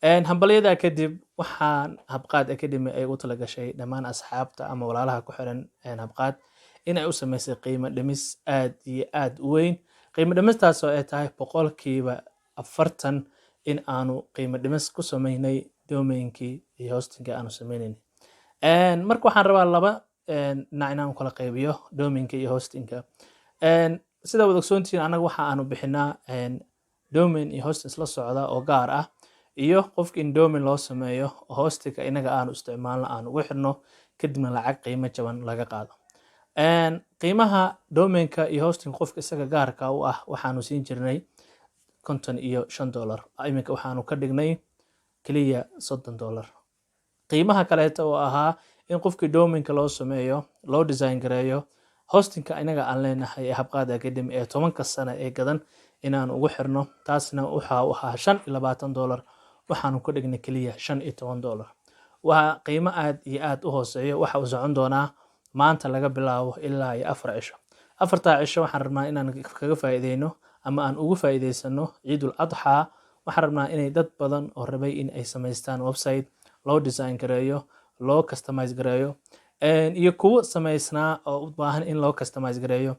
hambalyada kadib waxaan habqaad academy ay u tala gashay dhammaan asxaabta ama walaalaha ku xiran habqaad in ay u samaysay qiimo dhimis aad iyo aad u weyn. qiimo dhimistaas oo ay tahay boqolkiiba 40 in aanu qiimo dhimis ku samaynay domainkii iyo hostingka aanu samaynaynay. marka waxaan rabaa laba dhinac inaan kala qaybiyo domainka iyo hostingka. sida wada ogsoontihiin anaga waxa aanu bixinaa domain iyo hosting la socda oo gaar ah iyo qofka in domain loo sameeyo hostingka inaga aanu isticmaalno aan ugu xirno kadibna lacag qiimo jaban laga qaado. qiimaha domainka iyo hosting qofka isaga gaarka u ah waxaanu siin jirnay $55. iminka waxaanu ka dhignay kaliya $30. qiimaha kaleeto oo ahaa in qofkii domainka loo sameeyo loo design gareeyo hostingka inaga aan leenahay habqaad academy ee 10 sano ee gadan inaan ugu xirno taasna waxa uu ahaa $25 waxaanu ka dhignay kaliya $15. waa qiimo aad iyo aad u hooseeyo waxa uu socon doonaa maanta laga bilaabo ilaa 4 cisho. 4 cisho waxaan rabnaa inaan kaga faa'iideyno ama aan ugu faa'iideysano Ciidul Adha. waxaan rabnaa inay dad badan oo rabay in ay samaystaan website loo design gareeyo loo customize gareeyo iyo kuwa samaysnaa oo u baahan in loo customize gareeyo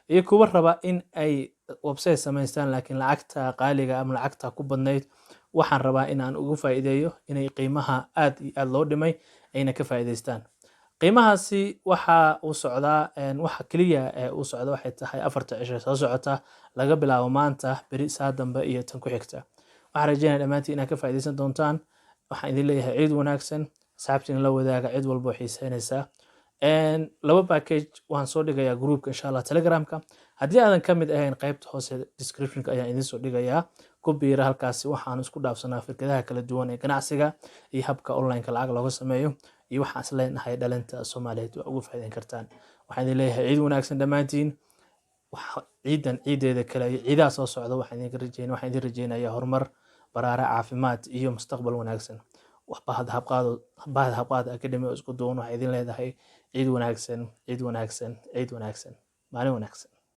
iyo kuwa raba in ay website samaystaan laakiin lacagta qaaliga ama lacagta ku badnayd waxaan rabaa in aan ugu faa'iideeyo inay qiimaha aad iyo aad loo dhimay ayna ka faa'iideystaan. qiimahaasi waxa uu socdaa waxa kaliya uu socdo waxay tahay 4 cisho soo socota laga bilaabo maanta beri saa dambe iyo tan ku xigta. waxaan rajaynayaa dhammaantiin inaad ka faa'iideysan doontaan. waxaan idin leeyahay ciid wanaagsan asxaabtiin la wadaaga cid walba waxay xiiseynaysaa. laba package waan soo dhigayaa groupka insha Allah telegramka. haddii aadan ka mid ahayn qaybta hoose descriptionka ayaan idin soo dhigayaa ku biira halkaasi waxaan isku dhaafsanaa fikradaha kala duwan ee ganacsiga iyo habka online-ka lacag looga sameeyo iyo waxaan is leenahay dhalinta Soomaaliyeed waa ugu faa'iideyn kartaan. waxaan idin leeyahay ciid wanaagsan dhammaantiin. ciideeda kale iyo ciidaha soo socda waxaan idin rajaynayaa horumar baraare caafimaad iyo mustaqbal wanaagsan. bahda habqaad academy oo isku duwan waxay idin leedahay ciid wanaagsan maalin wanaagsan.